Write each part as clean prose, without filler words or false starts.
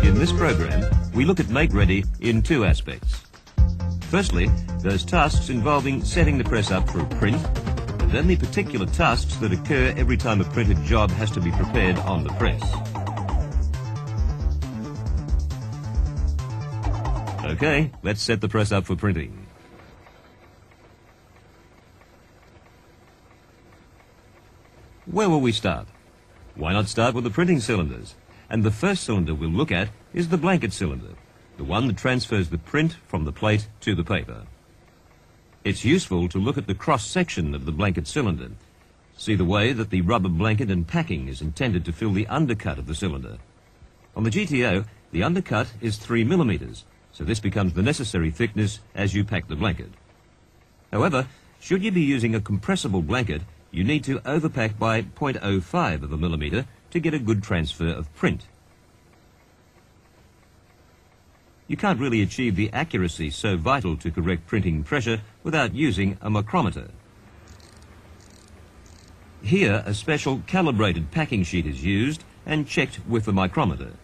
In this program, we look at Make Ready in two aspects. Firstly, those tasks involving setting the press up for a print, and then the particular tasks that occur every time a printed job has to be prepared on the press. Okay, let's set the press up for printing. Where will we start? Why not start with the printing cylinders? And the first cylinder we'll look at is the blanket cylinder, the one that transfers the print from the plate to the paper. It's useful to look at the cross-section of the blanket cylinder. See the way that the rubber blanket and packing is intended to fill the undercut of the cylinder. On the GTO, the undercut is 3 millimeters, so this becomes the necessary thickness as you pack the blanket. However, should you be using a compressible blanket, you need to overpack by 0.05 of a millimeter to get a good transfer of print. You can't really achieve the accuracy so vital to correct printing pressure without using a micrometer. Here, a special calibrated packing sheet is used and checked with the micrometer.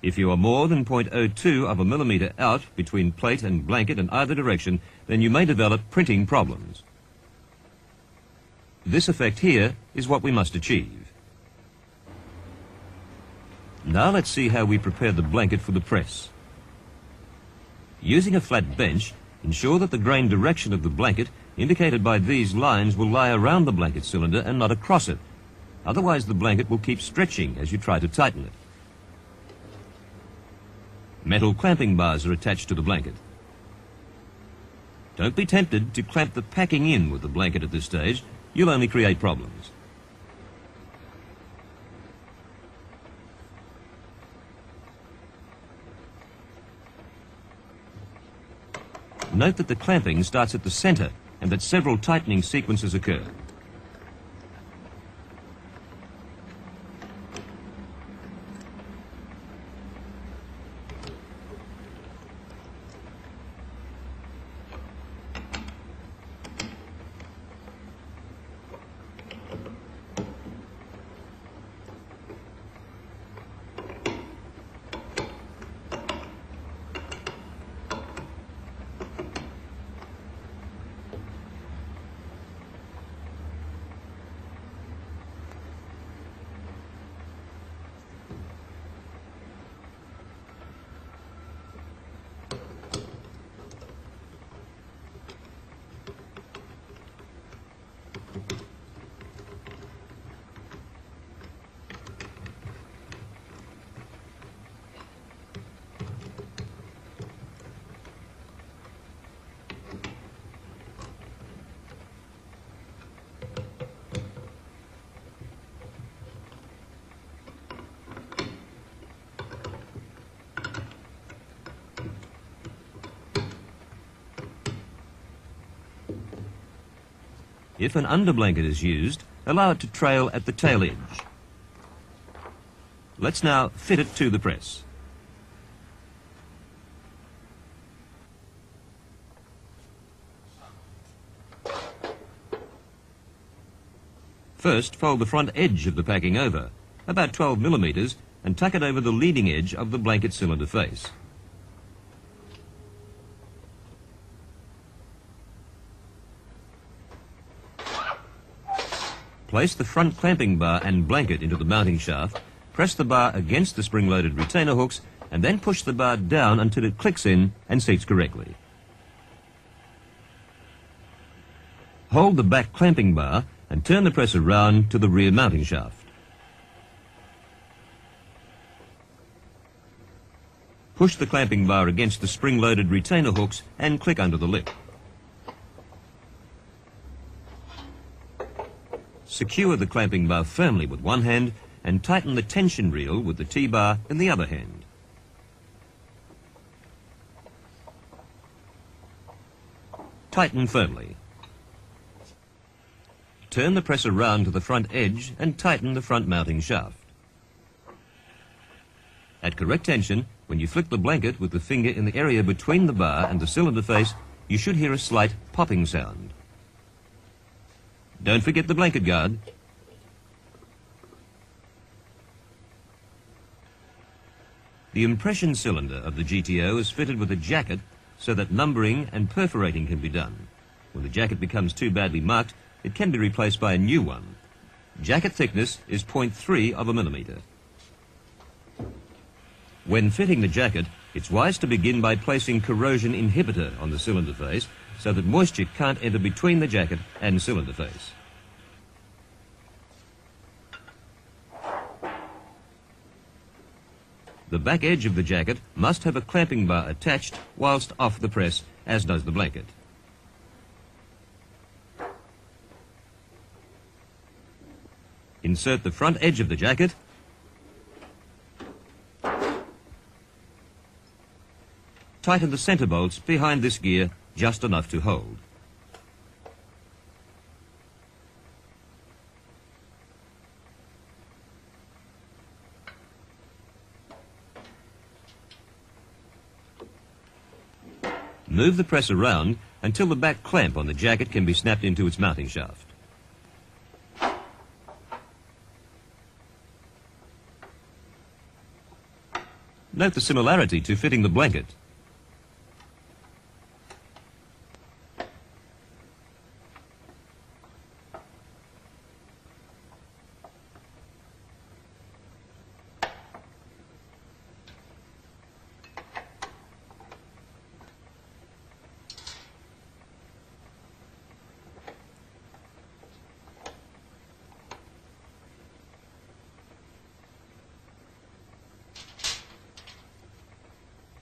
If you are more than 0.02 of a millimeter out between plate and blanket in either direction, then you may develop printing problems. This effect here is what we must achieve. Now let's see how we prepare the blanket for the press. Using a flat bench, ensure that the grain direction of the blanket, indicated by these lines, will lie around the blanket cylinder and not across it. Otherwise the blanket will keep stretching as you try to tighten it. Metal clamping bars are attached to the blanket. Don't be tempted to clamp the packing in with the blanket at this stage. You'll only create problems. Note that the clamping starts at the center and that several tightening sequences occur. If an underblanket is used, allow it to trail at the tail edge. Let's now fit it to the press. First, fold the front edge of the packing over, about 12 millimeters, and tuck it over the leading edge of the blanket cylinder face. Place the front clamping bar and blanket into the mounting shaft, press the bar against the spring-loaded retainer hooks, and then push the bar down until it clicks in and seats correctly. Hold the back clamping bar and turn the press around to the rear mounting shaft. Push the clamping bar against the spring-loaded retainer hooks and click under the lip. Secure the clamping bar firmly with one hand and tighten the tension reel with the T-bar in the other hand. Tighten firmly. Turn the press around to the front edge and tighten the front mounting shaft. At correct tension, when you flick the blanket with the finger in the area between the bar and the cylinder face, you should hear a slight popping sound. Don't forget the blanket guard. The impression cylinder of the GTO is fitted with a jacket so that numbering and perforating can be done. When the jacket becomes too badly marked, it can be replaced by a new one. Jacket thickness is 0.3 of a millimetre. When fitting the jacket, it's wise to begin by placing corrosion inhibitor on the cylinder face so that moisture can't enter between the jacket and cylinder face. The back edge of the jacket must have a clamping bar attached whilst off the press, as does the blanket. Insert the front edge of the jacket tighten the centre bolts behind this gear just enough to hold. Move the press around until the back clamp on the jacket can be snapped into its mounting shaft. Note the similarity to fitting the blanket.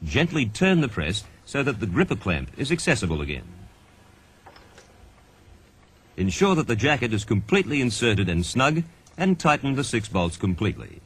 Gently turn the press so that the gripper clamp is accessible again. Ensure that the jacket is completely inserted and snug, and tighten the 6 bolts completely.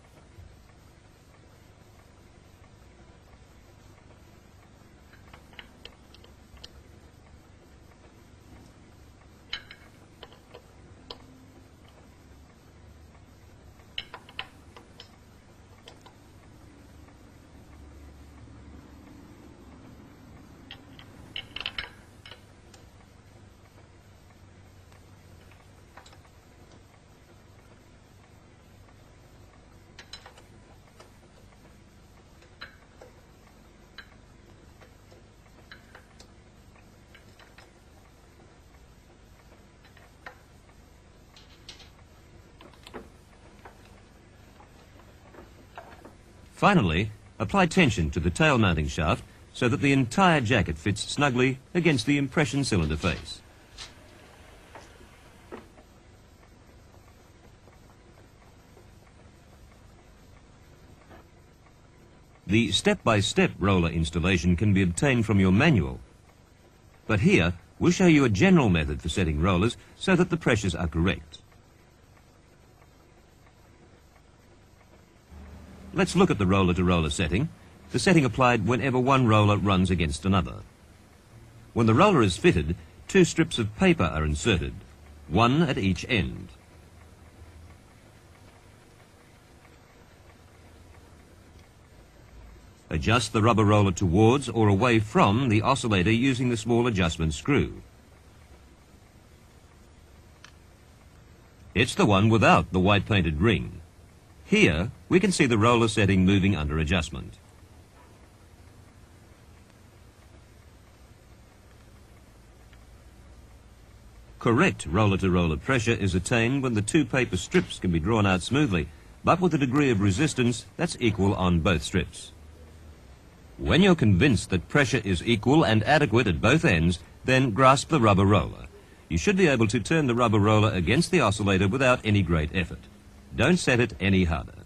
Finally, apply tension to the tail mounting shaft so that the entire jacket fits snugly against the impression cylinder face. The step-by-step roller installation can be obtained from your manual, but here we'll show you a general method for setting rollers so that the pressures are correct. Let's look at the roller-to-roller setting, the setting applied whenever one roller runs against another. When the roller is fitted, 2 strips of paper are inserted, 1 at each end. Adjust the rubber roller towards or away from the oscillator using the small adjustment screw. It's the one without the white painted ring. Here, we can see the roller setting moving under adjustment. Correct roller-to-roller pressure is attained when the 2 paper strips can be drawn out smoothly, but with a degree of resistance that's equal on both strips. When you're convinced that pressure is equal and adequate at both ends, then grasp the rubber roller. You should be able to turn the rubber roller against the oscillator without any great effort. Don't set it any harder.